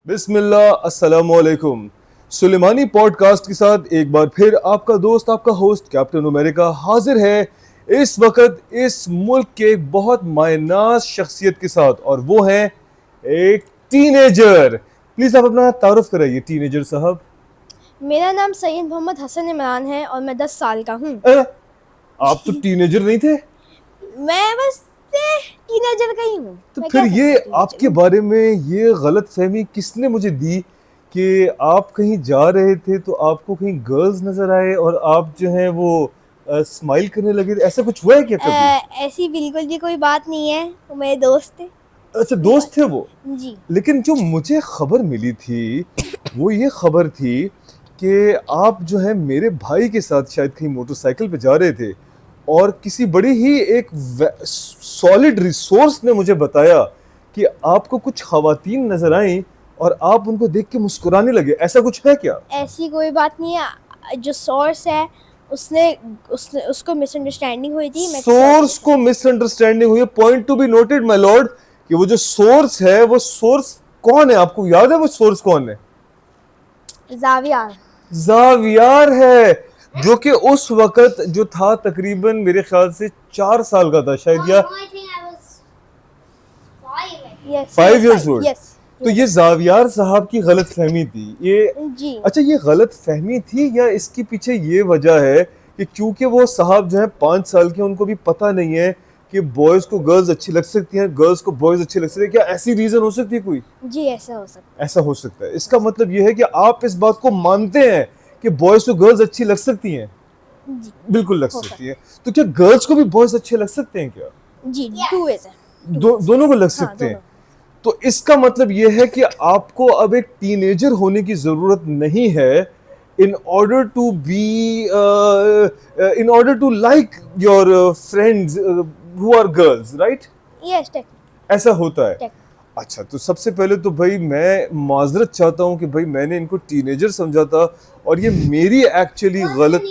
बिस्मिल्लाह अस्सलाम वालेकुम। सुलेमानी पॉडकास्ट के साथ एक बार फिर आपका दोस्त आपका होस्ट कैप्टन अमेरिका हाजिर है इस वक्त इस मुल्क के एक बहुत मायनाज शख्सियत के साथ, और वो है एक टीनेजर। प्लीज आप अपना तारुफ कराइए टीनेजर साहब। मेरा नाम सैयद मोहम्मद हसन इमरान है और मैं 10 साल का हूँ। आप तो टीनेजर नहीं थे। मैं बस टीनेजर का ही हूँ। तो फिर ये आपके बारे में ये गलत फहमी किसने मुझे दी कि आप कहीं जा रहे थे तो आपको कहीं गर्ल्स नजर आए और आप जो हैं वो स्माइल करने लगे, ऐसा कुछ हुआ है क्या कभी? ऐसी बिल्कुल भी कोई बात नहीं है, वो मेरे दोस्त थे। अच्छा, दोस्त थे वो। जी। लेकिन जो मुझे खबर मिली थी वो ये खबर थी कि आप जो है मेरे भाई के साथ शायद कहीं मोटरसाइकिल पे जा रहे थे और किसी बड़ी ही एक सॉलिड रिसोर्स ने मुझे बताया कि आपको कुछ खवातीन नजर आई और आप उनको देख के मुस्कुराने लगे, ऐसा कुछ है क्या? ऐसी कोई बात नहीं है। जो सोर्स है उसको मिसअंडरस्टैंडिंग हुई थी। सोर्स को मिसअंडरस्टैंडिंग हुई है, point to be noted my Lord, कि वो जो सोर्स है वो सोर्स कौन है? आपको याद है वो सोर्स कौन है? जावियार है, जो कि उस वक्त जो था तकरीबन मेरे ख्याल से 4 साल का था शायद, या 5 years old। तो ये जावियार साहब की गलत फहमी थी ये जी। अच्छा, ये गलत फहमी थी या इसके पीछे ये वजह है कि क्योंकि वो साहब जो है 5 साल के, उनको भी पता नहीं है कि बॉयज को गर्ल्स अच्छी लग सकती हैं, गर्ल्स को बॉयज अच्छे लग सकते हैं? क्या ऐसी रीजन हो सकती है कोई? जी, ऐसा हो सकता है। ऐसा हो सकता है। इसका मतलब ये है कि आप इस बात को मानते हैं कि बॉयज को गर्ल्स अच्छी लग सकती हैं? जी, बिल्कुल लग सकती है। तो क्या गर्ल्स को भी बॉयज अच्छे लग सकते हैं क्या? जी, टू वेज है। दोनों को लग सकते हैं। तो इसका मतलब यह है कि आपको अब एक टीनेजर होने की जरूरत नहीं है in order to be in order to like your friends who are girls, right? Yes, ऐसा होता है। अच्छा, तो सबसे पहले तो भाई मैं माजरत चाहता हूँ कि भाई मैंने इनको टीनेजर समझा था और ये मेरी एक्चुअली गलत।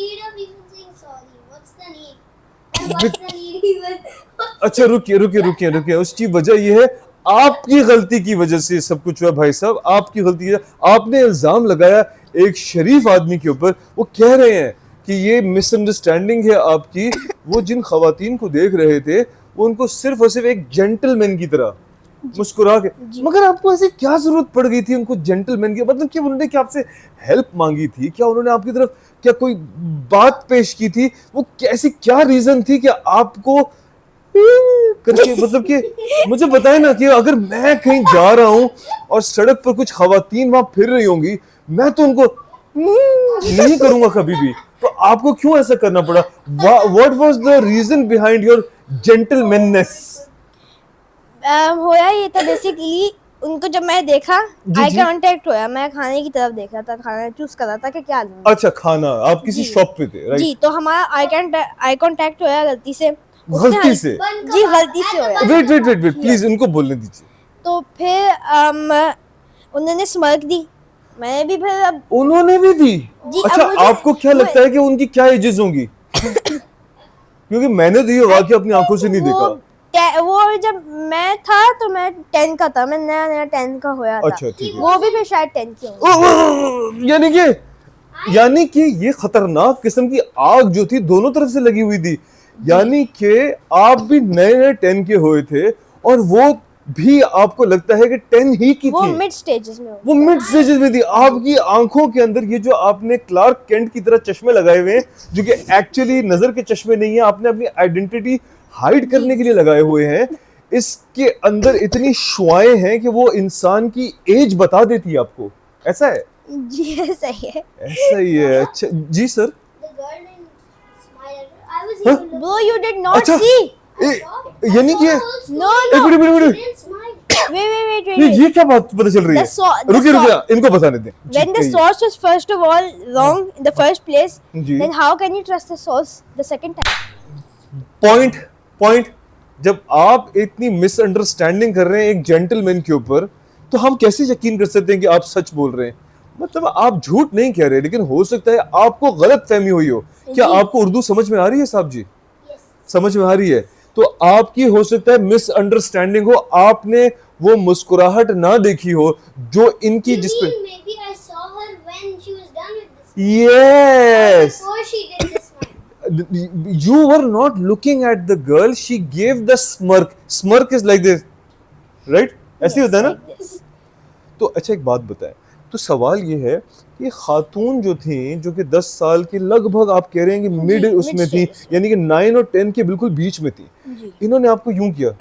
अच्छा, रुकिए रुकिए रुकिए रुकिए, उसकी वजह यह है आपकी गलती की वजह से सब कुछ हुआ भाई साहब, आपकी गलती है। आपने इल्जाम लगाया एक शरीफ आदमी के ऊपर। वो कह रहे हैं कि ये मिसअंडरस्टैंडिंग है आपकी। वो जिन खवातीन को देख रहे थे वो उनको सिर्फ और सिर्फ एक जेंटलमैन की तरह मुस्कुरा के, मगर आपको ऐसी क्या जरूरत पड़ गई थी उनको जेंटलमैन की? मतलब कि उन्होंने क्या आपसे हेल्प मांगी थी? क्या उन्होंने आपकी तरफ क्या कोई बात पेश की थी? वो कैसी क्या रीजन थी कि आपको करके, मतलब कि मुझे बताए ना कि अगर मैं कहीं जा रहा हूं और सड़क पर कुछ खवातीन वहां फिर रही होंगी, मैं तो उनको नहीं करूंगा कभी भी। तो आपको क्यों ऐसा करना पड़ा? What was the reason behind your gentlemanness? होया ये था बेसिकली, उनको जब मैं देखा आई कांटेक्ट होया, मैं खाने की तरफ देख रहा था, खाना चूज कर रहा था कि क्या लूं। अच्छा, खाना, आप किसी शॉप पे थे, राइट? जी, तो हमारा आई कांटेक्ट होया गलती से। गलती से? जी, गलती से होया। Wait wait wait wait, please इनको बोलने दीजिए। तो फिर उन्होंने स्माइल दी, मैंने भी फिर अब उन्होंने भी दी। जी। अच्छा, आपको क्या लगता है कि उनकी क्या एजेस होंगी? क्योंकि मैंने तो ये वाकया अपनी आंखों से नहीं देखा। वो जब मैं था तो मैं 10 का था, मैं नया नया 10 का होया था। अच्छा, ठीक है। वो भी फिर शायद 10 के होंगे। यानी कि ये खतरनाक किस्म की आग जो थी दोनों तरफ से लगी हुई थी। यानी कि आप भी नए नए 10 के हुए थे और वो भी आपको लगता है कि 10 ही की वो थी। मिड स्टेजेस में वो मिड स्टेजेस में थी। आपकी आंखों के अंदर ये जो आपने क्लार्क केंट की तरह चश्मे लगाए हुए हैं, जो कि एक्चुअली नजर के चश्मे नहीं है, आपने अपनी आइडेंटिटी हाइड करने के लिए लगाए हुए हैं। इसके अंदर इतनी शुआएं हैं कि वो इंसान की एज बता देती है आपको। ऐसा है? जी, ऐसा ही है। ऐसा ही है। अच्छा जी sir. Bro, you did not see. यानी कि No, no. Wait. ये क्या बात पता चल रही है? रुकिए इनको बताने दें। When the source was first of all wrong in the first place, then how can you trust the source the second time? Point जब आप इतनी मिसअंडरस्टैंडिंग कर रहे हैं एक जेंटलमैन के ऊपर, तो हम कैसे यकीन कर सकते हैं कि आप सच बोल रहे हैं? मतलब आप झूठ नहीं कह रहे, लेकिन हो सकता है आपको गलत फहमी हुई हो। क्या आपको उर्दू समझ में आ रही है साहब जी? समझ में आ रही है? तो आपकी हो सकता है मिसअंडरस्टैंडिंग हो, आपने वो मुस्कुराहट ना देखी हो जो इनकी जिस पे Maybe I saw her when she was done with this. yes Before she did this one. you were not looking at the girl, she gave the smirk is like this, right? ऐसे होता है ना? Like this. तो अच्छा एक बात बताएं, तो सवाल ये है कि खातून जो थी जो कि 10 साल की लगभग आप कह रहे हैं कि मिड जी, उसमें थी, mid-stage। यानी कि 9 और 10 के बिल्कुल बीच में थी, जी। इन्होंने आपको यूं किया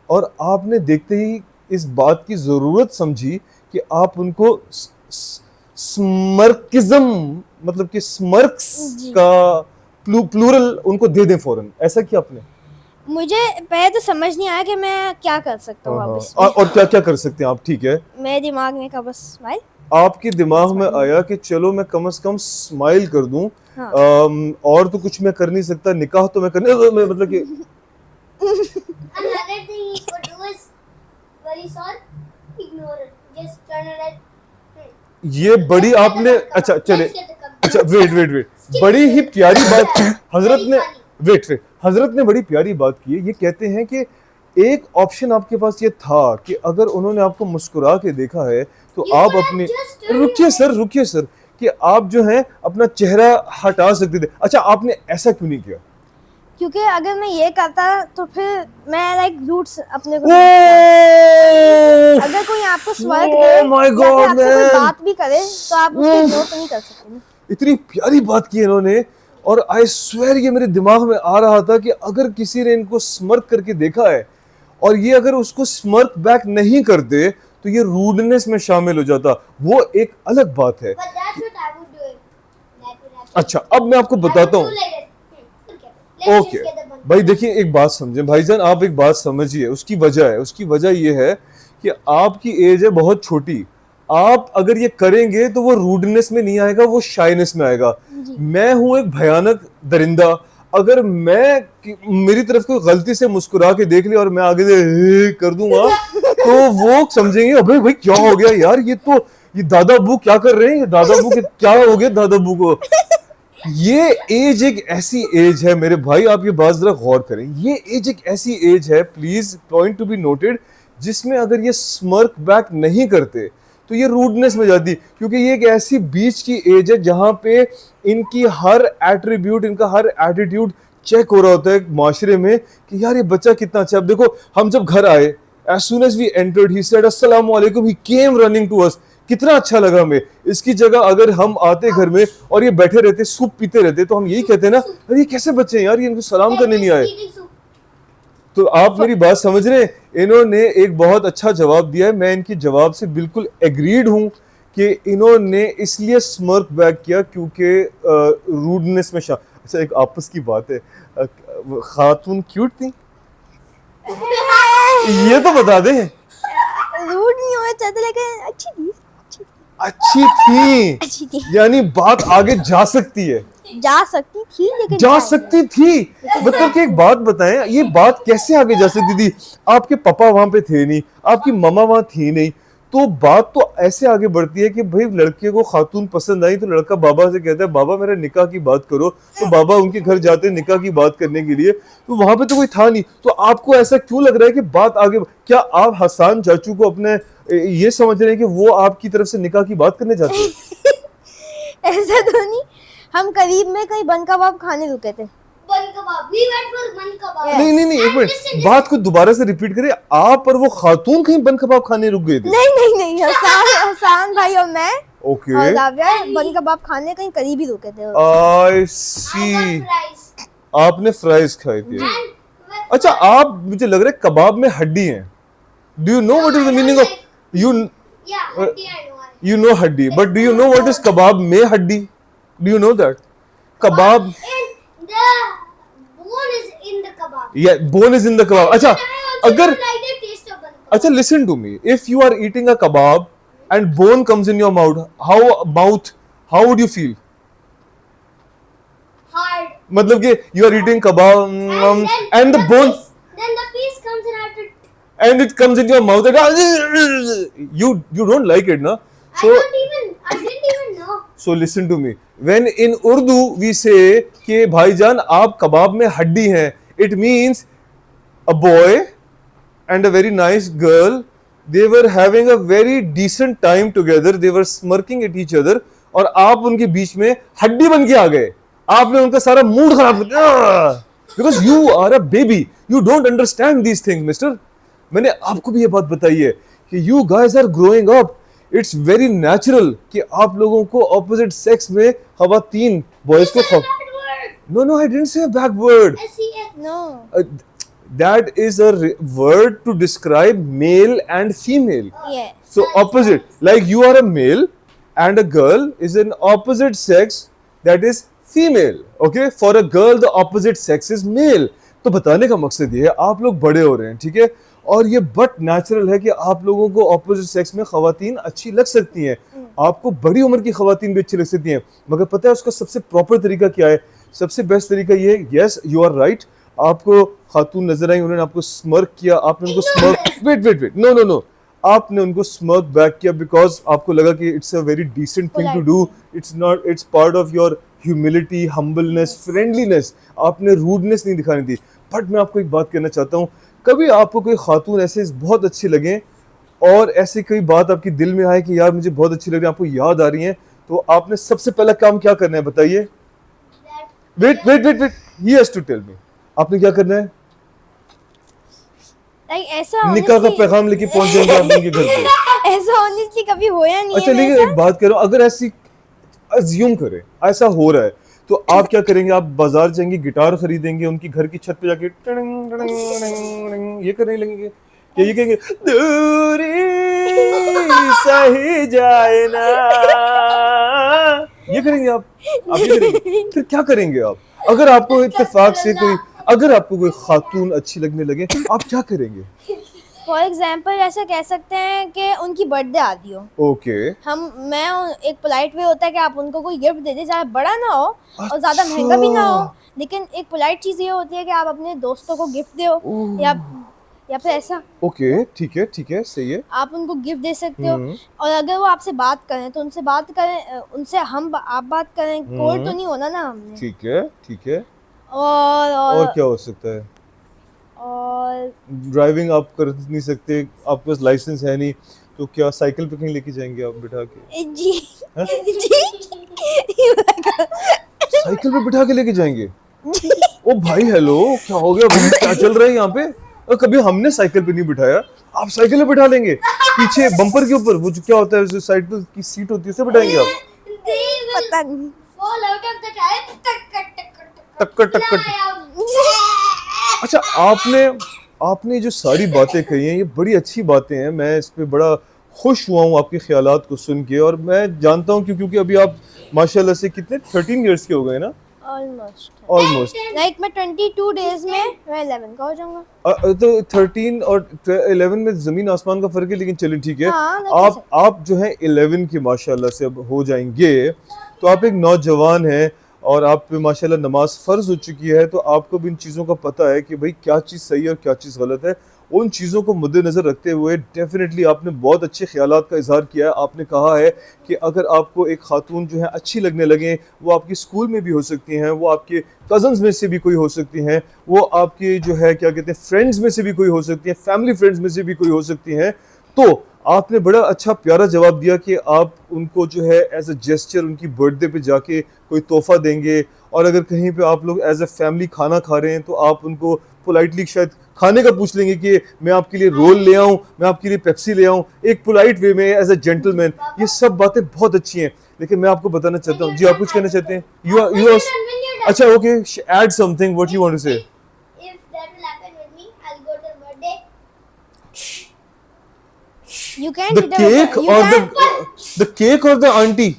और आपने देखते ही इस बात की जरूरत समझी कि आप उनको स्मर्किज्म मतलब कि स्मर्क्स जी। का प्लूरल उनको दे दें फौरन, ऐसा किया आपने? मुझे पहले तो समझ नहीं आया कि मैं क्या कर सकता हूँ अब इसमें। और क्या क्या कर सकते हैं आप? ठीक है, मेरे दिमाग में का बस स्माइल। आपके दिमाग में आया कि चलो मैं कम से कम स्माइल कर दूं, हाँ। और तो कुछ मैं कर नहीं सकता, निकाह तो मैं करने मतलब कि Another thing he could do is when he saw it, ignore it. Just turn it like. ये बड़ी आपने अच्छा चले अच्छा वेट बड़ी ही प्यारी बात हजरत ने वेट हजरत ने बड़ी प्यारी बात की है। ये कहते हैं कि एक ऑप्शन आपके पास ये था कि अगर उन्होंने आपको मुस्कुरा के देखा है तो You आप could have अपनी just turned रुकिए सर कि आप जो है अपना चेहरा हटा सकते थे। अच्छा आपने ऐसा क्यों नहीं किया? क्योंकि अगर मैं ये करता तो फिर मैं लाइक रूट्स अपने को ओह अगर कोई आपको स्वर्ग Oh दे my या फिर God, आपसे कोई man. बात भी करे तो आप उसको इग्नोर तो नहीं कर सकते ना। इतनी प्यारी बात की इन्होंने और आई स्वेयर ये मेरे दिमाग में आ रहा था कि अगर किसी ने इनको स्मर्क करके देखा है और ये अगर उसको स्मर्क बैक नहीं करते तो ये रूडनेस में शामिल हो जाता, वो एक अलग बात है। But that's what I would do. That would happen. अच्छा अब मैं आपको बताता I हूँ। would do like this. Okay. Let's okay just get the bun. भाई देखिए एक बात समझें भाईजान, आप एक बात समझिए, उसकी वजह ये है कि आपकी एज है बहुत छोटी, आप अगर ये करेंगे तो वो रूडनेस में नहीं आएगा, वो शाइनेस में आएगा। मैं हूं एक भयानक दरिंदा, अगर मेरी तरफ कोई गलती से मुस्कुरा के देख लिया और मैं आगे से हे कर दूंगा तो वो समझेंगे अबे भाई क्या हो गया यार, ये दादा अब्बू क्या कर रहे हैं, ये दादा अब्बू के क्या हो गया दादा अब्बू को। ये एज एक ऐसी एज है मेरे भाई, आप ये बात जरा गौर करें, ये एज एक ऐसी एज है, please point to be noted, जिसमें अगर ये स्मर्क बैक नहीं करते तो ये रूडनेस में जाती, क्योंकि ये एक ऐसी बीच की एज है जहां पे इनकी हर एट्रीब्यूट, इनका हर एटीट्यूड चेक हो रहा होता है माशरे में कि यार ये बच्चा कितना अच्छा है। अब देखो हम जब घर आए, as soon as we entered he said अस्सलाम वालेकुम, ही केम रनिंग टू अस, कितना अच्छा लगा हमें। इसकी जगह अगर हम आते घर में और ये बैठे रहते सूप पीते रहते तो हम यही कहते ना अरे ये कैसे बच्चे हैं यार, ये इनको सलाम करने नहीं आए। Eating soup. तो आप मेरी बात समझ रहे हैं, इन्होंने एक बहुत अच्छा जवाब दिया है, मैं इनकी जवाब से बिल्कुल एग्रीड हूं कि इन्होंने इसलिए स्मर्क बैक किया क्योंकि रूडनेस में अच्छा एक आपस की बात है, खातून क्यूट थी ये तो बता दें। रूड नहीं होना चाहते लेकिन अच्छी थी। यानी बात आगे जा सकती है, जा सकती थी लेकिन जा सकती थी, मतलब कि एक बात बताएं, ये बात कैसे आगे जा सकती थी? आपके पापा वहां पे थे नहीं, आपकी मम्मा वहां थी नहीं, तो बात तो ऐसे आगे बढ़ती है कि भाई लड़के को खातून पसंद आई तो लड़का बाबा से कहता है बाबा मेरा निकाह की बात करो, तो बाबा उनके घर जाते हैं निकाह की बात करने के लिए, तो वहां पे तो कोई था नहीं। तो आपको ऐसा क्यों लग रहा है कि बात आगे, क्या आप हसन चाचू को अपने ये समझ रहे हैं कि वो आपकी तरफ से निकाह की बात करने जाते हैं? ऐसा तो नहीं, हम करीब में कहीं बन कबाब खाने रुके थे। Bun kebab. We went for bun kebab. Yes. नहीं एक मिनट, बात को दोबारा से रिपीट करें, आप और वो खातून कहीं बन कबाब खाने रुक गए थे? नहीं हसान भाई और मैं ओके और राबिया बन कबाब खाने कहीं करीब ही रुके थे। आई I सी, got fries. आपने फ्राइज खाए थे। And when- अच्छा आप, मुझे लग रहा है कबाब में हड्डी है। Do you know what is the meaning of yeah, handi I know. you know हड्डी, but do you know what is कबाब में हड्डी? Do you know that kebab And the bone is in the kebab. या bone is in the kebab? अच्छा And I also अगर don't like the taste of bun kebab. अच्छा listen to me, if you are eating a kebab and bone comes in your mouth, how would you feel? Hard. मतलब कि you are eating kebab and the bone Then the piece comes in after. and it comes into your mouth and you don't like it, na? I didn't even know. So listen to me. When in Urdu we say कि भाईजान आप कबाब में हड्डी हैं, It means a boy and a very nice girl, they were having a very decent time together, they were smirking at each other, और आप उनके बीच में हड्डी बन के आ गए, आपने उनका सारा मूड खराब कर दिया, because you are a baby, you don't understand these things, mister. मैंने आपको भी ये बात बताई है कि you guys are growing up, it's very natural कि आप लोगों को opposite sex में खवातीन boys को Bad word. no, I didn't say a bad word. SEX. No. That is a word to describe male and female. Yes. So opposite, like you are a male and a girl is an opposite sex that is female. Okay, for a girl the opposite sex is male. तो बताने का मकसद ये है आप लोग बड़े हो रहे हैं, ठीक है, और ये बट नेचुरल है कि आप लोगों को ऑपोजिट सेक्स में खवातीन अच्छी लग सकती हैं, आपको बड़ी उम्र की खवातीन भी अच्छी लग सकती हैं, मगर पता है उसका सबसे प्रॉपर तरीका क्या है? सबसे बेस्ट तरीका ये है, यस यू आर राइट, आपको खातून नजर आई, उन्होंने आपको स्मर्क किया, आपने उनको स्मर्क वेट नो आपने उनको स्मर्क बैक किया बिकॉज आपको लगा कि it's a very decent thing to do, it's part of your humility, humbleness, friendliness, आपने रूडनेस नहीं दिखानी थी। बट मैं आपको एक बात कहना चाहता हूँ, कभी आपको कोई खातून ऐसे बहुत अच्छी लगे और ऐसे कोई बात आपकी दिल में आए कि यार मुझे बहुत अच्छी लग रही है, आपको याद आ रही है, तो आपने सबसे पहला काम क्या करना है बताइए? Wait he has to tell me, आपने क्या करना है? ऐसा निकाह का पैगाम लेके पहुंच जाएंगे आप उनके घर पे। ऐसा ऑनेस्टली कभी होया नहीं अच्छा है। लेकिन एक बात करो, अगर ऐसी अज्यूम करें ऐसा हो रहा है तो आप क्या करेंगे? आप बाजार जाएंगे, गिटार खरीदेंगे, उनकी घर की छत पे जाके टड़ंग, टड़ंग, टड़ंग, टड़ंग, ये करने लगेंगे या ये कहेंगे दूरी सही जाए ना, ये करेंगे आप ये करेंगे? फिर क्या करेंगे आप? अगर आपको इत्तेफाक से कोई, अगर आपको कोई खातून अच्छी लगने लगे आप क्या करेंगे? फॉर एग्जाम्पल ऐसा कह सकते हैं कि उनकी बर्थडे आती हो, ओके, मैं एक पोलाइट वे होता है कि आप उनको कोई गिफ्ट दे दे, ज़्यादा बड़ा ना हो और ज़्यादा महंगा भी ना हो, लेकिन एक पोलाइट चीज़ ये होती है कि आप अपने दोस्तों को गिफ्ट दो या फिर ऐसा। ओके, ठीक है, सही है, आप उनको गिफ्ट दे सकते हो, और अगर वो आपसे बात करें तो उनसे बात करें, उनसे आप बात करें, कोर्ट तो नहीं होना ना हमने। ठीक है, और क्या हो सकता है? और ड्राइविंग आप कर नहीं सकते, आपके पास लाइसेंस है नहीं, तो क्या साइकिल पे कहीं लेके जाएंगे आप बिठा के? जी हाँ? जी साइकिल पे बिठा के लेके जाएंगे? ओ भाई हेलो, क्या हो गया भाई, क्या चल रहा है यहाँ पे? और कभी हमने साइकिल पे नहीं बिठाया, आप साइकिल पे बिठा लेंगे? पीछे बम्पर के ऊपर वो जो क्या होता है, जो साइकिल की सीट होती है उसे बिठाएंगे आप? पता नहीं। Fall out of the tire. टक्कर। अच्छा, आपने जो सारी बातें कही हैं ये बड़ी अच्छी बातें हैं, मैं इस पे बड़ा खुश हुआ हूँ आपके ख्यालात को सुन के, और मैं जानता हूँ क्योंकि अभी आप माशाल्लाह से कितने 13 इयर्स के हो गए ना? ऑलमोस्ट लाइक मैं 22 डेज में मैं 11 का हो जाऊंगा। तो 13 और 11 में जमीन आसमान का फर्क है, लेकिन चलिए ठीक है। हाँ, आप जो है 11 के माशाल्लाह से अब हो जाएंगे, तो आप एक नौजवान हैं और आप पे माशाल्लाह नमाज फ़र्ज हो चुकी है, तो आपको भी इन चीज़ों का पता है कि भाई क्या चीज़ सही है और क्या चीज़ गलत है। उन चीज़ों को मद्देनज़र रखते हुए डेफिनेटली आपने बहुत अच्छे ख्यालात का इजहार किया है। आपने कहा है कि अगर आपको एक खातून जो है अच्छी लगने लगे, वो आपकी स्कूल में भी हो सकती हैं, वो आपके कज़न्स में से भी कोई हो सकती हैं, वो आपके जो है क्या कहते हैं फ्रेंड्स में से भी कोई हो सकती हैं, फैमिली फ्रेंड्स में से भी कोई हो सकती हैं, तो आपने बड़ा अच्छा प्यारा जवाब दिया कि आप उनको जो है एज अ जेस्चर उनकी बर्थडे पे जाके कोई तोहफा देंगे, और अगर कहीं पे आप लोग एज अ फैमिली खाना खा रहे हैं तो आप उनको पोलाइटली शायद खाने का पूछ लेंगे कि मैं आपके लिए रोल ले आऊं, मैं आपके लिए पेप्सी ले आऊं, एक पोलाइट वे में एज अ जेंटलमैन। ये सब बातें बहुत अच्छी हैं, लेकिन मैं आपको बताना चाहता हूँ, जी आप कुछ कहना चाहते हैं? यू अच्छा, okay, add something, what you want to say? If that will happen with me, I'll go to the birthday. You can't The hit cake you or can't- the cake or the auntie?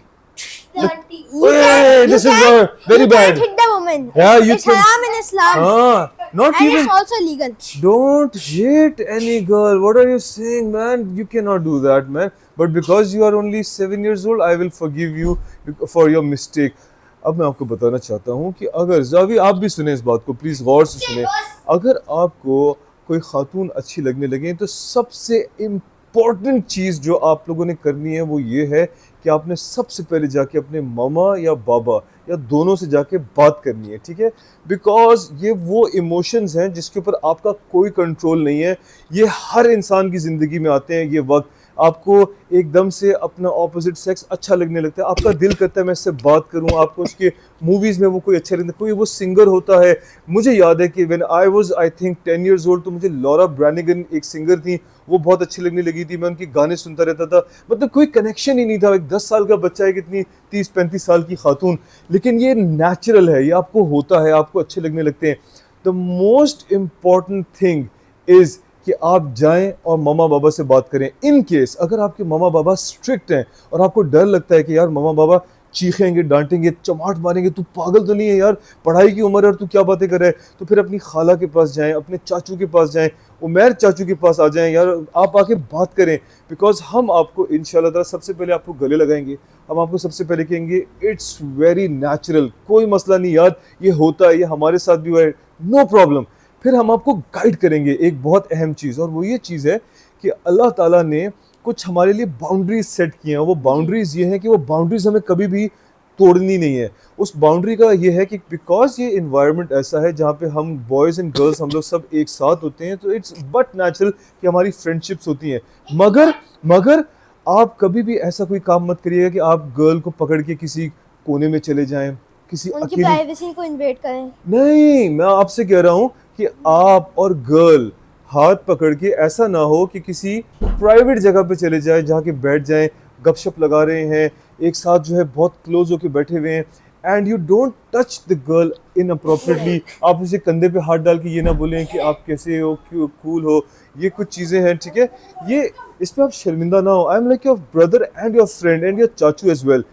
The auntie. you Hey, can't- this you is can't- very you bad. can't hit the woman. Yeah, you it's can- haram in Islam, Not and even. it's also legal. Don't hate any girl. What are you saying, man? You cannot do that, man. But because you are only 7 years old, I will forgive you for your mistake. अब मैं आपको बताना चाहता हूँ कि अगर Xavi आप भी सुने इस बात को, प्लीज गौर से सुने। अगर आपको कोई खातून अच्छी लगने लगे तो सबसे इम्पोर्टेंट चीज़ जो आप लोगों ने करनी है वो ये है कि आपने सबसे पहले जाके अपने मामा या बाबा या दोनों से जाके बात करनी है, ठीक है? बिकॉज ये वो इमोशंस हैं जिसके ऊपर आपका कोई कंट्रोल नहीं है। ये हर इंसान की ज़िंदगी में आते हैं ये वक्त। आपको एकदम से अपना ऑपोजिट सेक्स अच्छा लगने लगता है, आपका दिल करता है मैं इससे बात करूं, आपको उसके मूवीज़ में वो कोई अच्छा लगता है, कोई वो सिंगर होता है। मुझे याद है कि when I was I think 10 years old, तो मुझे लॉरा ब्रैनिगन एक सिंगर थी, वो बहुत अच्छी लगने लगी थी, मैं उनके गाने सुनता रहता था। मतलब कोई कनेक्शन ही नहीं था, एक 10 साल का बच्चा है, कितनी 30-35 साल की खातून, लेकिन ये नेचुरल है, ये आपको होता है, आपको अच्छे लगने लगते हैं। The most important thing is कि आप जाएं और मामा बाबा से बात करें। इन केस अगर आपके मामा बाबा स्ट्रिक्ट हैं और आपको डर लगता है कि यार मामा बाबा चीखेंगे, डांटेंगे, चमाट मारेंगे, तू पागल तो नहीं है यार, पढ़ाई की उम्र है और तू क्या बातें कर रहा है, तो फिर अपनी खाला के पास जाएं, अपने चाचू के पास जाएं, उमैर चाचू के पास आ जाएं, यार आप आके बात करें। बिकॉज हम आपको इंशाल्लाह ताला सबसे पहले आपको गले लगाएंगे, हम आपको सबसे पहले कहेंगे इट्स वेरी नेचुरल, कोई मसला नहीं यार, ये होता है, ये हमारे साथ भी हुआ है, नो प्रॉब्लम। फिर हम आपको गाइड करेंगे एक बहुत अहम चीज़, और वो ये चीज़ है कि अल्लाह ताला ने कुछ हमारे लिए बाउंड्रीज सेट किए हैं। वो बाउंड्रीज ये हैं कि वो बाउंड्रीज हमें कभी भी तोड़नी नहीं है। उस बाउंड्री का ये है कि बिकॉज ये इन्वायरमेंट ऐसा है जहाँ पे हम बॉयज़ एंड गर्ल्स हम लोग सब एक साथ होते हैं, तो इट्स बट नेचुरल कि हमारी फ्रेंडशिप्स होती हैं। मगर आप कभी भी ऐसा कोई काम मत करिएगा कि आप गर्ल को पकड़ के किसी कोने में चले जाएं, किसी उनकी अकेली, प्राइवेसी को इन्वेड करें। नहीं, मैं आपसे कह रहा हूँ कि आप और गर्ल हाथ पकड़ के ऐसा ना हो कि किसी प्राइवेट जगह पे चले जाए, जहाँ के बैठ जाएं, गपशप लगा रहे हैं, एक साथ जो है बहुत क्लोज होके बैठे हुए हैं, and you don't touch the girl inappropriately. आप उसे कंधे पे हाथ डाल के ये ना बोलें कि आप कैसे हो, क्यों कूल हो, ये कुछ चीज़ें हैं, ठीक है? ये इसमें आप शर्मिंदा ना हो। I am like your brother and your friend and your चाचू एज वेल।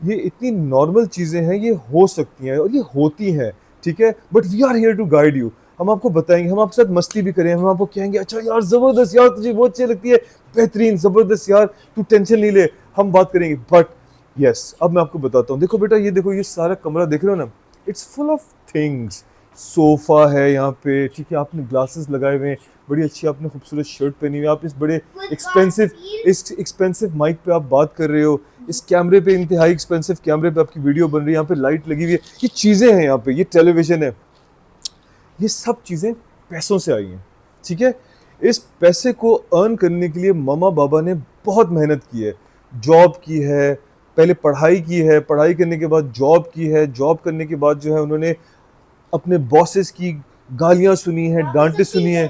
ये इतनी नॉर्मल चीज़ें हैं, ये हो सकती हैं और ये होती हैं, ठीक है? But we are here to guide you. हम आपको बताएंगे, हम आपके साथ मस्ती भी करें, हम आपको कहेंगे अच्छा यार ज़बरदस्त यार, तुझे बहुत अच्छी लगती है, बेहतरीन, ज़बरदस्त यार, तू टेंशन नहीं ले, हम बात करेंगे। बट यस, अब मैं आपको बताता हूँ। देखो बेटा, ये देखो, ये सारा कमरा देख रहे हो ना, it's full of things. Sofa है यहाँ पे, ठीक है, आपने ग्लासेस लगाए हुए हैं, बड़ी अच्छी आपने खूबसूरत शर्ट पहनी हुई है, आप इस बड़े एक्सपेंसिव माइक पे आप बात कर रहे हो, इस कैमरे पे, इंतहाई एक्सपेंसिव कैमरे पे आपकी वीडियो बन रही है, यहाँ पे लाइट लगी हुई है, ये चीज़ें हैं यहाँ पे, ये टेलीविज़न है, ये सब चीज़ें पैसों से आई हैं, ठीक है? इस पैसे को अर्न करने के लिए मामा बाबा ने बहुत मेहनत की है, जॉब की है, पहले पढ़ाई की है, पढ़ाई करने के बाद जॉब की है, जॉब करने के बाद जो है उन्होंने अपने बॉसेस की गालियाँ सुनी हैं, डांटें सुनी हैं।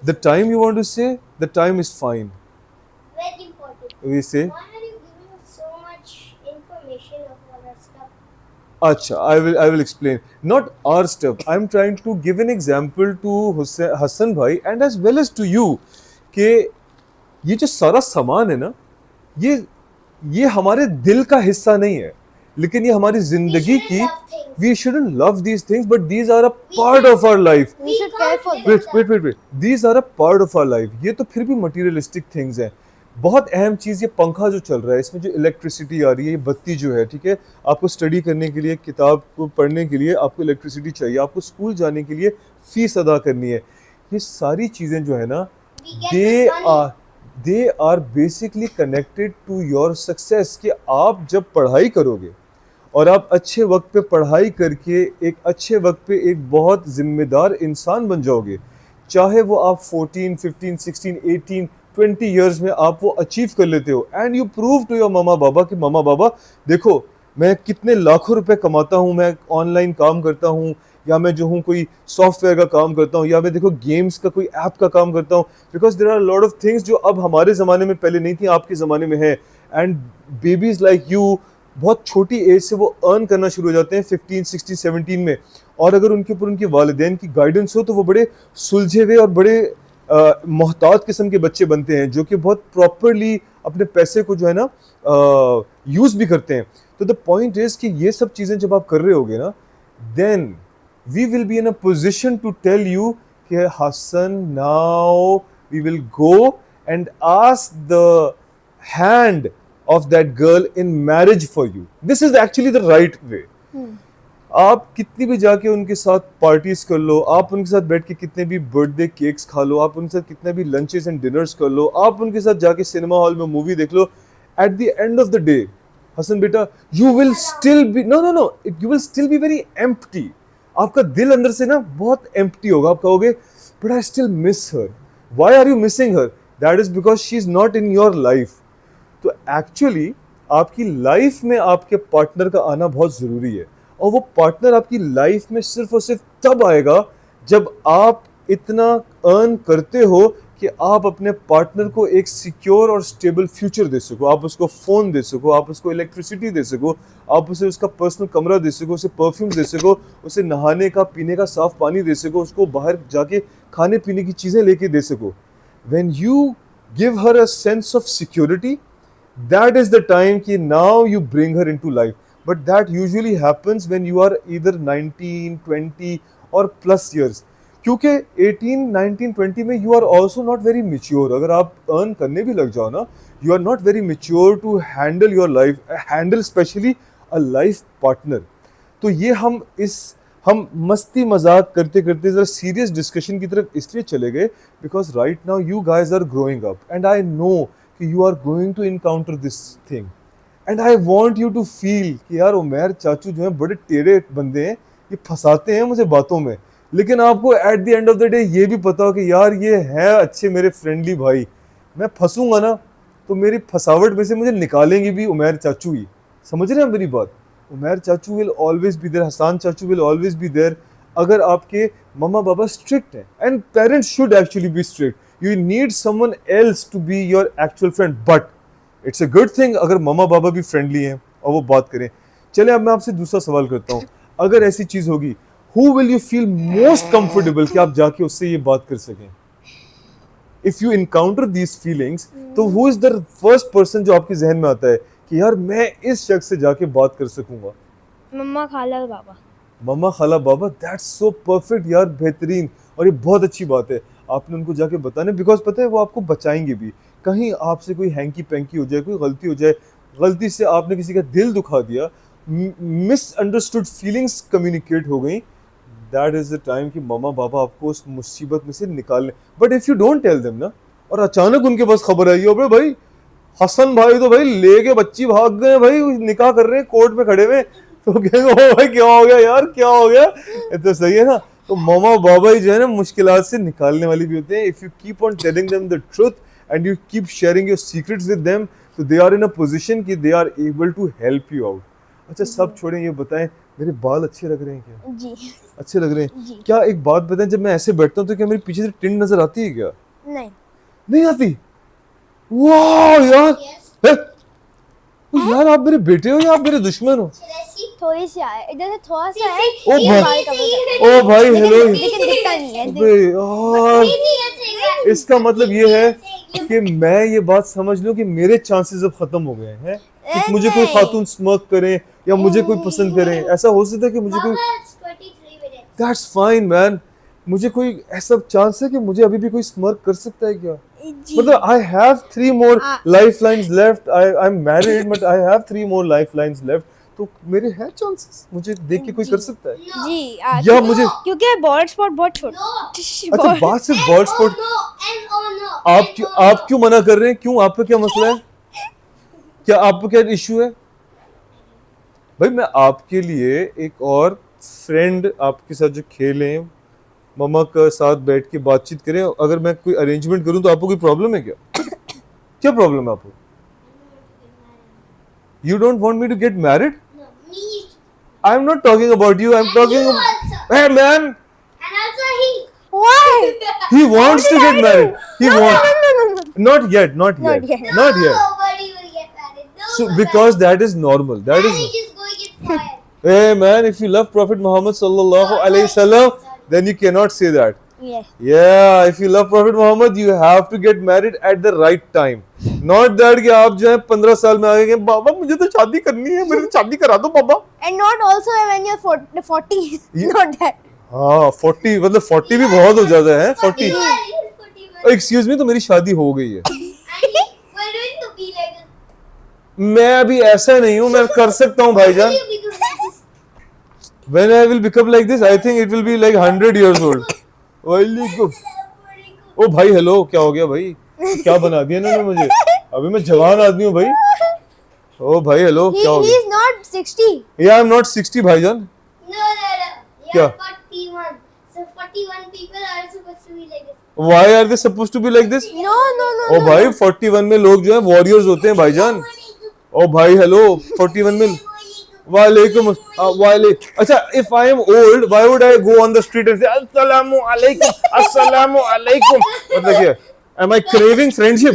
The time you want to say, the time is fine. Very important. We say, Why are you giving so much information of our stuff? Acha, I will explain. Not our stuff. I'm trying to give an example to Hassan bhai and as well as to you कि ये जो सारा सामान है ना, ये हमारे दिल का हिस्सा नहीं है, लेकिन ये हमारी जिंदगी की, we shouldn't love these things, but these are a part of our life. We should care for them. Wait. These are a part of our life. ये तो फिर भी materialistic things हैं। बहुत अहम चीज़ ये पंखा जो चल रहा है, इसमें जो इलेक्ट्रिसिटी आ रही है, ये बत्ती जो है, ठीक है, आपको स्टडी करने के लिए, किताब को पढ़ने के लिए आपको इलेक्ट्रिसिटी चाहिए, आपको स्कूल जाने के लिए फीस अदा करनी है। ये सारी चीज़ें जो है ना, they are basically connected to your success. कि आप जब पढ़ाई करोगे और आप अच्छे वक्त पे पढ़ाई करके एक अच्छे वक्त पे एक बहुत जिम्मेदार इंसान बन जाओगे, चाहे वो आप 14, 15, 16, 18, 20 इयर्स में आप वो अचीव कर लेते हो, and you prove to your मामा बाबा कि मामा बाबा देखो मैं कितने लाखों रुपए कमाता हूँ, मैं ऑनलाइन काम करता हूँ, या मैं जो हूँ कोई सॉफ्टवेयर का काम करता हूँ, या मैं देखो गेम्स का कोई ऐप का काम करता हूँ। Because there are lot of things जो अब हमारे ज़माने में पहले नहीं थी, आपके ज़माने में है। एंड बेबीज़ लाइक यू बहुत छोटी एज से वो अर्न करना शुरू हो जाते हैं, 15, 16, 17 में, और अगर उनके ऊपर उनके वालिदैन की गाइडेंस हो तो वो बड़े सुलझे हुए और बड़े मोहतात किस्म के बच्चे बनते हैं, जो कि बहुत प्रॉपरली अपने पैसे को जो है ना यूज़ भी करते हैं। तो द पॉइंट इज़ कि ये सब चीज़ें जब आप कर रहे होगे ना, then we will be in a position to tell you कि Hasan now we will go and ask the hand of that girl in marriage for you. This is actually the right way. आप कितनी भी जाके उनके साथ parties कर लो, आप उनके साथ बैठ के कितने भी बर्थडे केक्स खा लो, आप उनके साथ कितने भी लंचेस एंड डिनर्स कर लो, आप उनके साथ जाके सिनेमा हॉल में मूवी देख लो, at the end of the day Hasan बेटा you will still be no you will still be very empty. आपका दिल अंदर से ना बहुत एम्प्टी होगा, आप कहोगे but I still miss her. Why are you missing her? That is because she is not in your life. तो एक्चुअली आपकी लाइफ में आपके पार्टनर का आना बहुत जरूरी है, और वो पार्टनर आपकी लाइफ में सिर्फ और सिर्फ तब आएगा जब आप इतना अर्न करते हो कि आप अपने पार्टनर को एक सिक्योर और स्टेबल फ्यूचर दे सको, आप उसको फोन दे सको, आप उसको इलेक्ट्रिसिटी दे सको, आप उसे उसका पर्सनल कमरा दे सको, उसे परफ्यूम दे सको, उसे नहाने का पीने का साफ पानी दे सको, उसको बाहर जाके खाने पीने की चीजें लेके दे सको। When you give her a sense of security, that is the time कि now you bring her into life, but that usually happens when you are either 19, 20 or plus years, क्योंकि 18, 19, 20 में you are also not very mature। अगर आप earn करने भी लग जाओ ना, you are not very mature to handle your life, handle especially a life partner। तो ये हम मस्ती मजाक करते करते जरा सीरियस डिस्कशन की तरफ इसलिए चले गए because right now you guys are growing up and I know you are going to encounter this thing and I want you to feel कि यार उमैर चाचू जो हैं बड़े टेढ़े बंदे हैं, ये फंसाते हैं मुझे बातों में, लेकिन आपको at the end of the day ये भी पता हो कि यार ये है अच्छे मेरे फ्रेंडली भाई, मैं फंसूंगा ना तो मेरी फसावट में से मुझे निकालेंगे भी उमैर चाचू ही। समझ रहे हैं मेरी बात? उमैर चाचू will always be there, Hasan चाचू विल ऑलवेज बी देयर। अगर आपके मम्मा पापा स्ट्रिक्ट हैं, and parents should actually be strict, you need someone else to be your actual friend, but it's a good thing अगर मम्मा पापा भी फ्रेंडली हैं और वो बात करें। चले अब मैं आपसे दूसरा सवाल करता हूँ, अगर ऐसी चीज होगी who will you feel most comfortable कि आप जाके उससे ये बात कर सकें? if you encounter these feelings, तो who is the first person जो आपके जहन में आता है कि यार मैं इस शख्स से जाके बात कर सकूंगा? मम्मा खाला और बाबा। मम्मा खाला बाबा, दैट्स सो परफेक्ट यार, बेहतरीन। और ये बहुत अच्छी बात है आपने उनको जाके बताने, बिकॉज पता है वो आपको बचाएंगे भी। कहीं आपसे कोई हैंकी पैंकी हो जाए, कोई गलती हो जाए, गलती से आपने किसी का दिल दुखा दिया, मिसअंडरस्टूड फीलिंग्स कम्युनिकेट हो गई, दैट इज द टाइम कि मम्मा पापा आपको उस मुसीबत में से निकाल लें। But if you don't tell them ना, और अचानक उनके पास खबर आई हो भाई हसन भाई तो भाई लेके बच्ची भाग गए भाई, निकाह कर रहे हैं कोर्ट में खड़े हुए, तो कहेंगे ओ भाई क्या हो गया यार, क्या हो गया? ये तो सही है ना। तो मामा बाबा ही जो है ना मुश्किलात से निकालने वाली भी होते हैं। If you keep on telling them the truth and you keep sharing your secrets with them, तो they are in a position कि they are able to help you out. अच्छा सब छोड़ें, ये बताएं मेरे बाल अच्छे लग रहे हैं क्या? जी अच्छे लग रहे हैं जी। क्या? एक बात बताएं, जब मैं ऐसे बैठता हूँ तो क्या मेरे पीछे से टिन नजर आती है क्या? नहीं नहीं आती? वाह यार, है? ओ यार आप मेरे बेटे हो या आप मेरे दुश्मन हो? थोड़ी सी आए इधर से, थोड़ा सा है ओ ये भाई, बाल कवर ओ भाई हेलो। लेकिन दिखता नहीं है। अबे यार, इसका मतलब ये है कि मैं ये बात समझ लूं कि मेरे चांसेस अब खत्म हो गए हैं कि मुझे कोई खातून स्मर्क करे या मुझे कोई पसंद करे। ऐसा हो सकता है कि मुझे कोई, दैट्स फाइन मैन, मुझे कोई ऐसा चांस है कि मुझे अभी भी कोई स्मर्क कर सकता है क्या? मतलब I have 3 more lifelines left, I am married but I have 3 more lifelines left, तो मेरे हैं चांसेस, मुझे देख के कोई कर सकता है जी। या मुझे? क्योंकि बॉल्ड स्पॉट बहुत छोटा। अच्छा बात सिर्फ बॉल्ड स्पॉट, आप क्यों मना कर रहे हैं? क्यों, आपका क्या मसला है? क्या आपको क्या इशू है? भाई मैं आपके लिए एक और फ्रेंड आपके साथ जो खेलें, मम्मा के साथ बैठ के बातचीत करें, अगर मैं कोई अरेंजमेंट करूं तो आपको कोई प्रॉब्लम है क्या? क्या प्रॉब्लम है आपको? You don't want me to get married? No, me. I'm not talking about you. I'm talking you about... also. Hey man, And also he. Why? he wants to get married. He wants. No. Not yet. Not Not yet. yet. Not yet. Nobody will get married. So Nobody. because that is normal. That is. Marriage is going to get fired. Hey man, if you love Prophet Muhammad sallallahu alaihi wasallam, then you cannot say that. Yes. Yeah, if you love Prophet Muhammad, you have to get married at the right time. Not that कि आप जो है 15 साल में आगे गए, बाबा मुझे तो शादी करनी है, मेरी तो शादी करा दो बाबा। And not also when you're 40. Yeah. Not that. हाँ 40, मतलब 40 भी बहुत हो जाता है। 40 41. एक्सक्यूज मी, तो मेरी शादी हो गई है। And we're going to be like this. मैं अभी ऐसा नहीं हूँ, मैं कर सकता हूँ भाईजान। Will you be doing this? When I will become like this, I think it will be like 100 years old. वालेकुम। ओ भाई हेलो, क्या हो गया भाई? क्या बना दिया इन्होंने मुझे? अभी मैं जवान आदमी हूँ भाई। ओ भाई हेलो, क्या हो He गया? is not 60. Yeah, I'm not 60 भाईजान। No. क्या? You're 41. So 41 people are supposed to be like this. Why are they supposed to be like this? No. ओ भाई 41 में लोग जो है वॉरियर्स होते हैं भाईजान। ओ भाई हेलो, 41 में वालेकुम अच्छा, if I am old, why would I go on the street and say अस्सलामु अलैकुम? मतलब क्या? Am I craving friendship?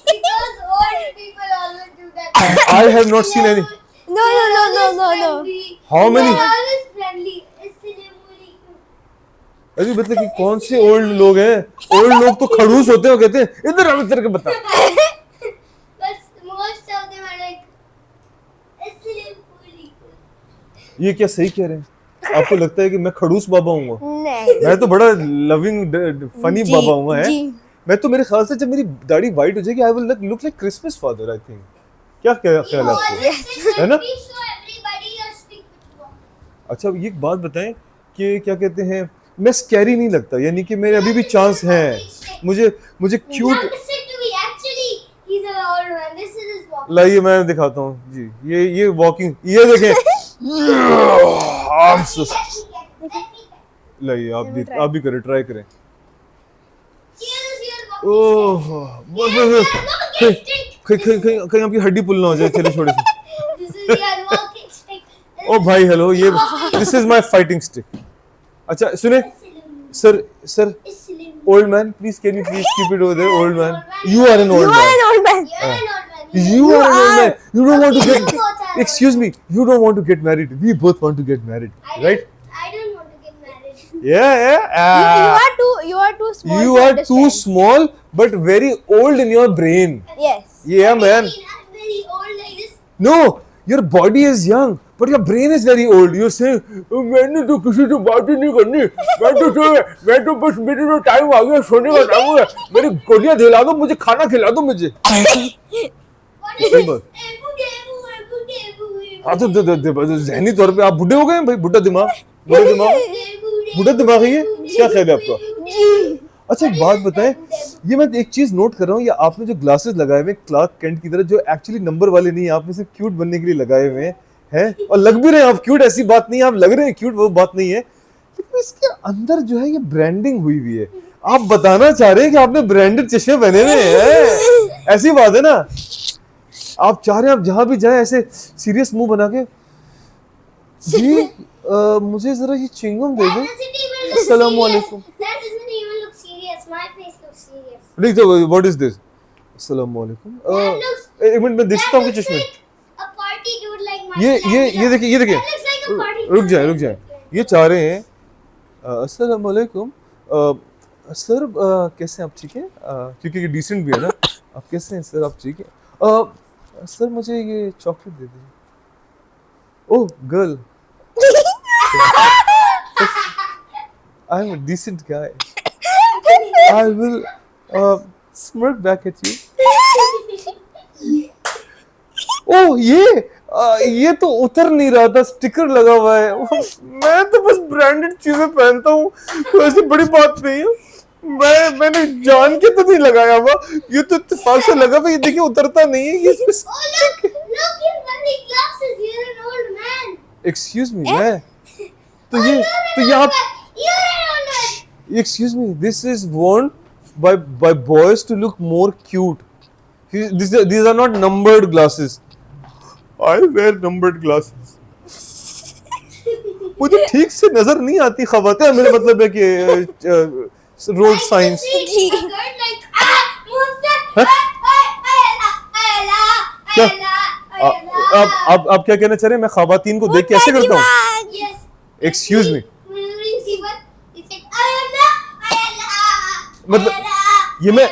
Because old people always do that. I have not seen any. No. How many? They're always friendly. Assalamualaikum. अरे मतलब कि कौन से old लोग हैं? ओल्ड लोग तो खड़ूस होते हैं, वो कहते हैं इधर आओ, इधर के बता। But most of them are like Assalamualaikum. ये क्या सही कह रहे हैं? आपको लगता है कि मैं खड़ूस बाबा हूँ? नहीं। मैं तो बड़ा लविंग फनी जी, बाबा हूँ। जी। मैं तो मेरे ख्याल से जब मेरी दाढ़ी वाइट हो जाएगी, I will look like Christmas father, I think. क्या ख्याल है आपको? है ना? Please show everybody your stick with one. अच्छा, ये एक बात बताएं कि क्या कहते हैं, मैं स्कैरी नहीं लगता, यानी कि मेरे अभी भी चांस हैं, मुझे cute. Not listen to me. Actually, he's an old man. This is his walk. लाइए मैं दिखाता हूँ जी, ये वॉकिंग, ये देखें। I'm so- लाइए आप भी करें, ट्राई करें। Here is your walking ओह कहीं आपकी हड्डी पुल ना हो जाए, चलिए छोड़े से। stick. This is your walking stick. ओ भाई हेलो, ये this is my fighting stick. अच्छा सुने sir Assalamualaikum. Old man, please can you please keep it over there? Old man, you are an You old are man, an old man. You're an old man. you are an old man, you don't want to Okay, get, you both are. excuse me, you don't want to get married, we both want to get married, right? I don't want to get married. yeah You are too small. you to are too understand. small but very old in your brain. Yes. Yeah man, I'm very old like this. no, your body is young but your brain is very old. You're saying मैंने तो किसी से बात ही नहीं करनी, मैं तो बस मेरे तो टाइम आ गया, सोने का टाइम हो गया, मेरी गोलियां दिला दो मुझे, खाना खिला दो मुझे। What is सही this? बात। Ebu. हाँ तो ज़हनी तौर पे आप बुढ़े हो गए हैं भाई, बुढ़ा दिमाग है ये, क्या ख्याल है आपका? अच्छा एक बात बताएं, ये मैं एक चीज नोट कर रहा हूँ, ये आपने जो ग्लासेस लगाए हुए क्लार्क केंट की तरह, जो एक्चुअली नंबर वाले नहीं है, आपने सिर्फ क्यूट बनने के लिए लगाए हुए हैं, और लग भी रहे हैं आप क्यूट, ऐसी बात नहीं है, आप लग रहे हैं क्यूट, वो बात नहीं है, लेकिन इसके अंदर जो है ये ब्रांडिंग हुई हुई है। आप बताना चाह रहे हैं कि आपने ब्रांडेड चश्मे पहने हुए हैं, ऐसी बात है ना? आप चाह रहे हैं आप जहां भी जाए ऐसे सीरियस मुंह बना के, जी मुझे जरा ये चिंगम दे दो। अस्सलामुअलैकुम। That doesn't even look serious. My face looks serious. लिख दो, व्हाट इज दिस? अस्सलामुअलैकुम। That looks. एक मिनट में देखता हूँ That कि looks चश्मे, like a party dude like my. ये देखिए That looks like a party. रुक जाए, ये चाह रहे हैं अस्सलामुअलैकुम सर, कैसे हैं आप? ठीक है, क्योंकि ये डिसेंट भी है ना, आप कैसे हैं सर? आप ठीक है? सर मुझे ये चॉकलेट दे दीजिए। Oh girl, I am a decent guy, I will smirk back at you. Oh ये तो उतर नहीं रहा था, स्टिकर लगा हुआ है। मैं तो बस ब्रांडेड चीजें पहनता हूँ, कोई ऐसी बड़ी बात नहीं है। मैंने जान के तो नहीं लगाया हुआ, ये तो इत्तेफाक से लगा भाई, ये देखिए उतरता नहीं है ये। Oh look! Look, you're wearing glasses. You're an old man. Excuse me, मैं तो ये आप You're an old man. excuse me, this is worn by boys to look more cute. These are not numbered glasses. I wear numbered glasses. मुझे ठीक से नजर नहीं आती खवाते, मेरा मतलब है कि road science. See a girl like monster. क्या आप क्या कहना चाह रहे हैं? मैं खवातीन को देख के ऐसे करता हूँ? Yes. Excuse me, Whenever you see one, it's like ayala. मतलब ये मैं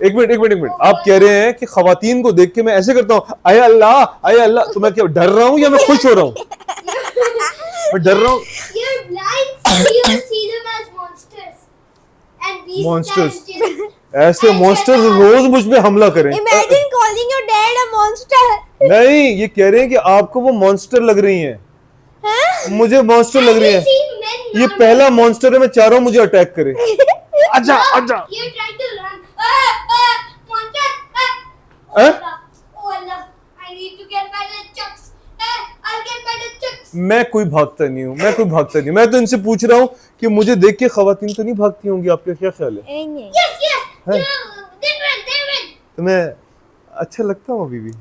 एक मिनट, आप कह रहे हैं कि खवातीन को देख के मैं ऐसे करता हूँ आय अल्लाह, तो मैं क्या डर रहा हूँ या मैं खुश हो रहा हूँ? मैं डर रहा हूँ। You're blind, so you see them as monsters. And these Monsters. times ऐसे मॉन्स्टर्स रोज मुझ पे हमला करें। Imagine calling your dad a monster. नहीं, ये कह रहे हैं कि आपको वो मॉन्स्टर लग रही हैं। मुझे मॉन्स्टर लग रही है, ये पहला मॉन्स्टर है, मैं चाह रहा हूँ मुझे अटैक करे। आजा आजा। You try to run. Monster. Huh? Oh Allah. I need to get better chucks. I'll get better chucks. मैं कोई भागता नहीं हूँ, मैं कोई भागता नहीं, मैं तो इनसे पूछ रहा हूँ कि मुझे देख के खवातीन तो नहीं भागती होंगी, आपका क्या ख्याल है? नहीं Yes, yes. Huh? They win. तो मैं अच्छा लगता हूँ अभी भी, No,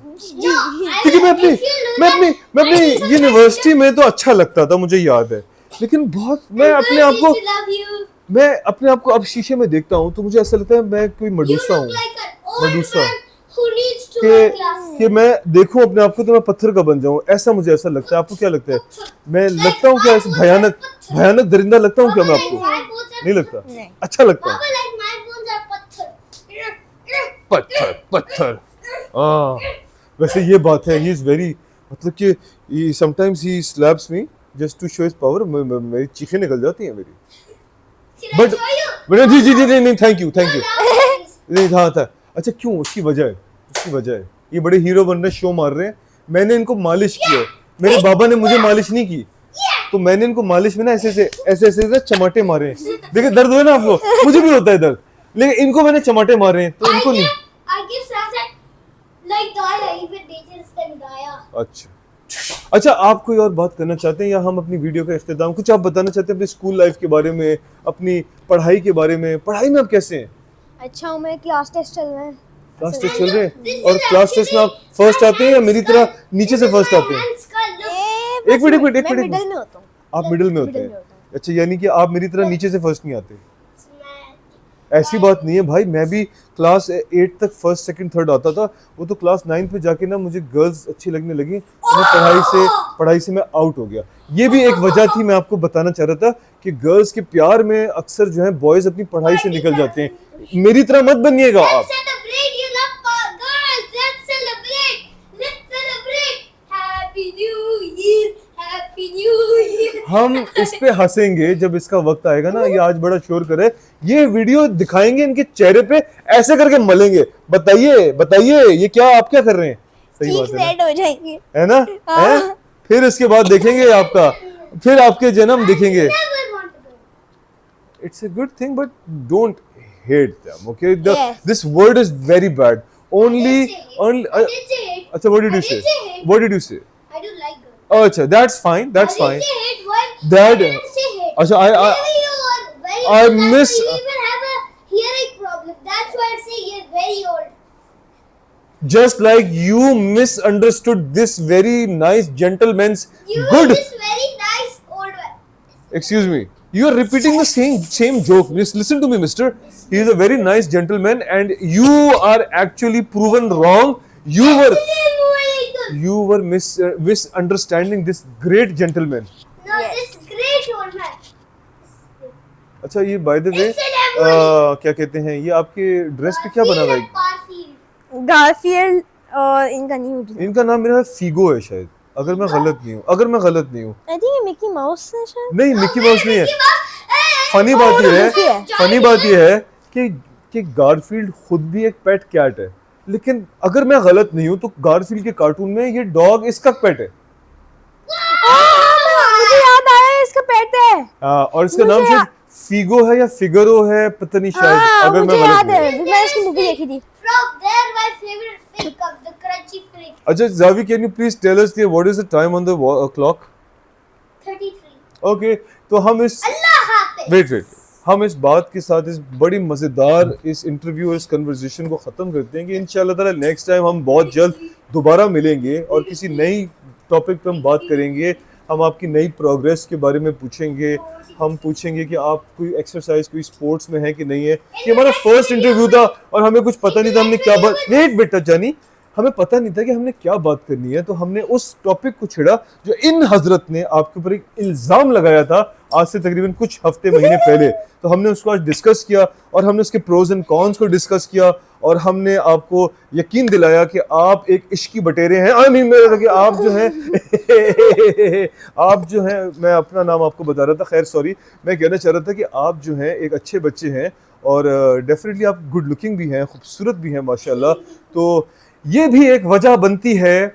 क्योंकि मैं अपनी यूनिवर्सिटी में तो अच्छा लगता था, मुझे याद है, लेकिन बहुत मैं अपने आप को love you. मैं अपने आप को अब शीशे में देखता हूँ तो मुझे ऐसा लगता है मैं कोई You मडूसा look हूँ, like an old Medusa. man who needs to wear glasses. कि मैं देखूं अपने आप को तो मैं पत्थर का बन जाऊं, ऐसा मुझे ऐसा लगता है। आपको क्या लगता है? मैं लगता हूँ क्या ऐसे भयानक दरिंदा लगता हूँ क्या मैं आपको? नहीं लगता, नहीं। अच्छा लगता है। Baba, like my bones are patthar. पत्थर वैसे ये बात है, ही इज वेरी, मतलब कि sometimes he slaps me just to show his power, मेरी चीखें निकल जाती हैं मेरी, Should but I show you? जी नहीं, थैंक यू Now, नहीं था। अच्छा क्यों? उसकी वजह है ये बड़े हीरो बन रहे, शो मार रहे हैं, मैंने इनको मालिश किया, मेरे बाबा ने मुझे मालिश नहीं की, तो मैंने इनको मालिश में ना ऐसे ना चमाटे मारे। देखिए दर्द हुआ ना आपको, मुझे भी होता है दर्द, लेकिन इनको मैंने चमाटे मारे हैं तो इनको नहीं। I give Sunset like Daya, even dangerous than Daya. अच्छा आप कोई और बात करना चाहते हैं या हम अपनी वीडियो का इख्तिताम, कुछ आप बताना चाहते हैं अपनी स्कूल लाइफ के बारे में, अपनी पढ़ाई के बारे में? पढ़ाई में आप कैसे हैं? अच्छा हूँ, मेरे क्लास टेस्ट चल रहे हैं। क्लास टेस्ट चल रहे हैं, और क्लास टेस्ट में आप फर्स्ट आते हैं या मेरी तरह नीचे से फर्स्ट आते हैं? Hands का look. एक मिनट मैं मिडिल में होता हूँ। आप मिडिल में होते मिडिल में हैं? होता हूँ। अच्छा, यानी कि आप मेरी तरह नीचे से फर्स्ट नहीं आते? Smash. ऐसी बात नहीं है भाई, मैं भी क्लास 8 तक फर्स्ट सेकंड थर्ड आता था, वो तो क्लास 9 पे जाके ना मुझे गर्ल्स अच्छी लगने लगी, तो मैं पढ़ाई से मैं आउट हो गया। ये भी एक वजह थी, मैं आपको बताना चाह रहा था कि गर्ल्स के प्यार में अक्सर जो है बॉयज अपनी पढ़ाई से निकल जाते हैं। मेरी तरह मत बनिएगा आप। Let's celebrate, you love girls. Let's celebrate. Let's celebrate. Happy New Year. Happy New Year. हम इस पे हंसेंगे जब इसका वक्त आएगा ना, ये आज बड़ा शोर करे, ये वीडियो दिखाएंगे इनके चेहरे पे, ऐसे करके मलेंगे, बताइए ये क्या, आप क्या कर रहे हैं? सही बात चीक्स है ना? रेड हो जाएंगी। है ना? है? फिर इसके बाद देखेंगे आपका, फिर आपके जन्म देखेंगे। Never want to go. It's a good thing, but don't hate them, okay? Yes. This word is very bad. I didn't say it. अच्छा, what did you I say? didn't say it. What did you say? I don't like girls. Oh, अच्छा, that's fine. I didn't say it. What? That- I didn't say it. अच्छा, Maybe you are very I old. That's miss- why you even have a hearing problem. That's why I say you're very old. just like you misunderstood this very nice gentleman's You are good. this very nice old man. Excuse me. You are repeating the same joke. Just listen to me, mister. He is a very nice gentleman, and you are actually proven wrong. You were misunderstanding this great gentleman. No, this great old man. अच्छा, ये by the way, It's an emoji. क्या कहते हैं, ये आपके dress पे क्या बना हुआ है? Garfield. गारफील्ड और इनका नहीं होता। इनका नाम मेरा फीगो है शायद, अगर मैं गलत नहीं हूँ। आई थिंक ये मिकी माउस है शायद। नहीं, मिकी माउस नहीं है। Hey, फनी बात ये है कि गारफील्ड खुद भी एक पेट कैट है, लेकिन अगर मैं गलत नहीं हूँ तो गारफील्ड के कार्टून में ये डॉग इसका पेट है। मुझे याद आया, इसका पेट है। और इसका नाम मुझे शायद फीगो है या फिगरो है, पता नहीं शायद, अगर मैं मुझे गलत याद नहीं है, मैंने इसकी मूवी देखी थी। From there, my favorite thing comes the crunchy flake. अच्छा Javi, can you please tell us what is the time on the clock? 33. Okay, तो हम इस Allah Hafiz. वेट हम इस बात के साथ इस बड़ी मजेदार इस इंटरव्यू और इस कन्वर्सेशन को खत्म करते हैं कि इंशाल्लाह ताला नेक्स्ट टाइम हम बहुत जल्द दोबारा मिलेंगे और किसी नई टॉपिक पे हम बात करेंगे। हम आपकी नई प्रोग्रेस के बारे में पूछेंगे, हम पूछेंगे कि आप कोई एक्सरसाइज कोई स्पोर्ट्स में है कि नहीं है। ये हमारा फर्स्ट इंटरव्यू था और हमें कुछ पता नहीं था हमने क्या बात, वेट बेटा जानी, हमें पता नहीं था कि हमने क्या बात करनी है, तो हमने उस टॉपिक को छेड़ा जो इन हजरत ने आपके ऊपर एक इल्ज़ाम लगाया था आज से तकरीबन कुछ हफ्ते महीने पहले। तो हमने उसको आज डिस्कस किया और हमने उसके प्रोज एंड कॉन्स को डिस्कस किया और हमने आपको यकीन दिलाया कि आप एक इश्की बटेरे हैं। आई मीन कि आप जो हैं आप जो हैं, मैं अपना नाम आपको बता रहा था, खैर सॉरी, मैं कहना चाह रहा था कि आप जो हैं एक अच्छे बच्चे हैं और डेफिनेटली आप गुड लुकिंग भी हैं, खूबसूरत भी हैं माशाल्लाह। तो ये भी एक वजह बनती है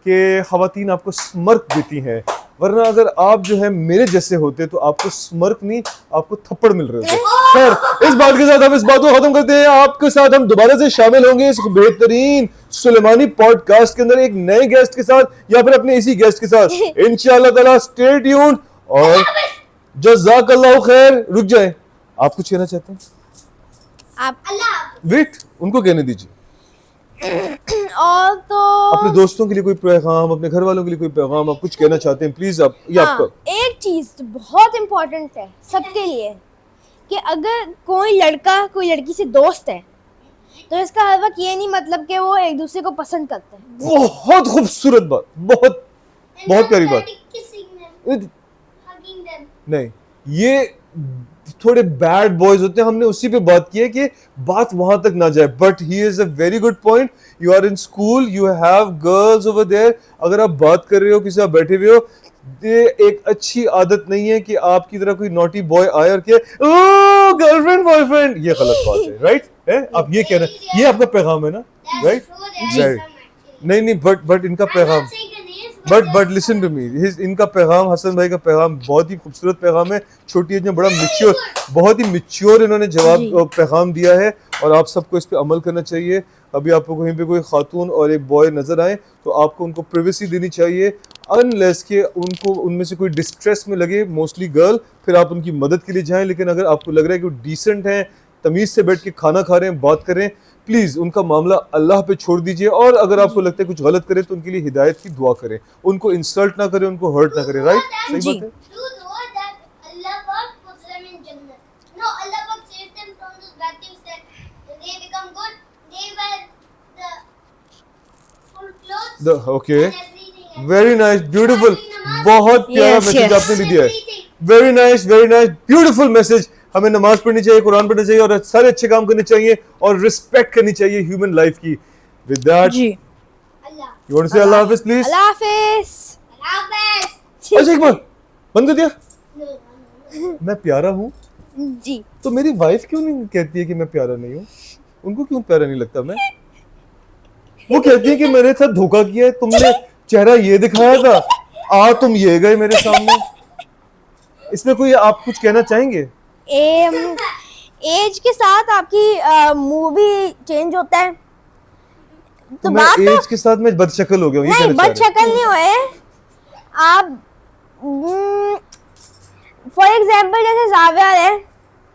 कि ख़वातीन आपको स्मर्क देती हैं, वरना अगर आप जो है मेरे जैसे होते तो आपको स्मर्क नहीं, आपको थप्पड़ मिल रहे होते। खैर, इस बात के साथ हम इस बात को खत्म करते हैं। आपके साथ हम दोबारा से शामिल होंगे इस बेहतरीन सुलेमानी पॉडकास्ट के अंदर एक नए गेस्ट के साथ या फिर अपने इसी गेस्ट के साथ इंशाअल्लाह ताला। स्टे ट्यून्ड और जज़ाकल्लाहु खैर। रुक जाए, आप कुछ कहना चाहते हैं? आप अल्लाह वेट, उनको कहने दीजिए। और तो अपने दोस्तों के लिए कोई पैगाम, अपने घर वालों के लिए कोई पैगाम आप कुछ कहना चाहते हैं प्लीज? आप ये हाँ, आपका। एक चीज बहुत इम्पोर्टेंट है सबके लिए कि अगर कोई लड़का कोई लड़की से दोस्त है तो इसका हर वक्त ये नहीं मतलब कि वो एक दूसरे को पसंद करते हैं। बहुत खूबसूरत बात, बहुत बहुत प्यारी बात। kissing them, hugging them. नहीं, ये थोड़े बैड बॉयज होते हैं। हमने उसी पे बात की है कि बात वहां तक ना जाए। But he is a very good point. You are in school, you have girls over there. अगर आप बात कर रहे हो, किसी आप बैठे हुए हो, ये एक अच्छी आदत नहीं है कि आपकी तरह कोई नॉटी बॉय आए और कहे ओ गर्लफ्रेंड बॉयफ्रेंड। ये गलत बात है, राइट है? आप ये कहना, ये आपका पैगाम है ना, That's right? true, there are Right. some actually. नहीं, बट इनका I'm पैगाम, not saying the names, but but listen to me, इनका पैगाम, हसन भाई का पैगाम बहुत ही खूबसूरत पैगाम है। छोटी एज में बड़ा मिच्योर, बहुत ही मिच्योर इन्होंने जवाब पैगाम दिया है और आप सबको इस पे अमल करना चाहिए। अभी आपको कहीं पे कोई खातून और एक बॉय नजर आए तो आपको उनको प्रिवेसी देनी चाहिए, अनलेस के उनको उनमें से कोई डिस्ट्रेस में लगे, मोस्टली गर्ल, फिर आप उनकी मदद के लिए जाएं। लेकिन अगर आपको लग रहा है कि वो डिसेंट हैं, तमीज से बैठ के खाना खा रहे हैं, बात करें, प्लीज उनका मामला अल्लाह पे छोड़ दीजिए। और अगर आपको लगता है कुछ गलत करें तो उनके लिए हिदायत की दुआ करें, उनको इंसल्ट ना करें, उनको हर्ट ना करें, राइट? सही जी। बात है। do know that Allah Pak puts them in Jannah. No, Allah Pak saves them from those bad things that they become good. They wear the full clothes Okay. and everything. Very nice, beautiful, बहुत प्यारा Yes, message yes. आपने भी दिया है। Very nice, beautiful message. हमें नमाज पढ़नी चाहिए, कुरान पढ़ना चाहिए और सारे अच्छे काम करने चाहिए और रिस्पेक्ट करनी चाहिए ह्यूमन लाइफ की। With that ji, Allah. You want to say Allah हाफिज प्लीज? अल्लाह हाफिज। Allah Hafiz. अच्छा, एक बार बंद कर दिया। No, no, no. मैं प्यारा हूँ जी, तो मेरी वाइफ क्यों नहीं कहती है कि मैं प्यारा नहीं हूँ? उनको क्यों प्यारा नहीं लगता मैं? वो कहती है कि मेरे साथ धोखा किया है, तुमने चेहरा ये दिखाया था, तुम ये गए मेरे सामने। इसमें कोई आप कुछ कहना चाहेंगे? एज के साथ आपकी मुंह भी चेंज होता है। तो मैं बात तो एज के साथ मैं बदशक्ल हो गया हूँ, ये नहीं, कहना चाह बद रहे हैं। शक्ल नहीं हुए आप। फॉर एग्जाम्पल जैसे जाविया है,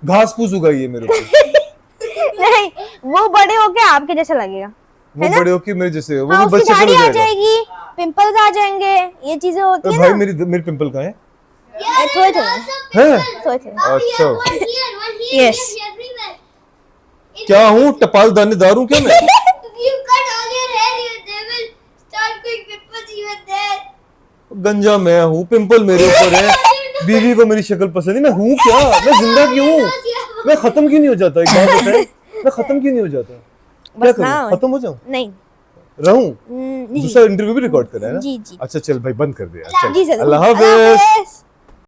घास फूस उगाई है मेरे ऊपर। नहीं वो बड़े होके आपके जैसा लगेगा, वो बड़े होके मेरे जैसे वो हाँ, भी उसकी बदशक्ल दाढ़ी हो आ जाएगा। जाएगी, पिंपल्स आ जाएंगे, ये चीजें होती तो है भाई ना। मेरे पिंपल कहाँ हैं? Yeah, थोड़े there थोड़े are some हैं? people. थोड़े थोड़े। Up अच्छा। here, one here, one here, Yes. yes, everywhere. If क्या हूँ, टपाल दानेदार हूँ क्या मैं? you cut all your hair, they will start going pimples even there. गंजा मैं हूँ, पिंपल मेरे ऊपर है, बीवी को मेरी शक्ल पसंद है। मैं हूँ क्या? मैं जिंदा क्यों हूँ? मैं खत्म क्यों नहीं हो जाता? एक बात बताएं, मैं खत्म क्यों नहीं हो जाता? क्या बस ना करूँ? खत्म हो जाऊँ? नहीं। रहूं? जी दूसरा इंटरव्यू भी रिकॉर्ड करना है ना? जी जी अच्छा चल भाई, बंद कर दे यार, जी चल। सर, अल्लाह हाफिज। हाफिज।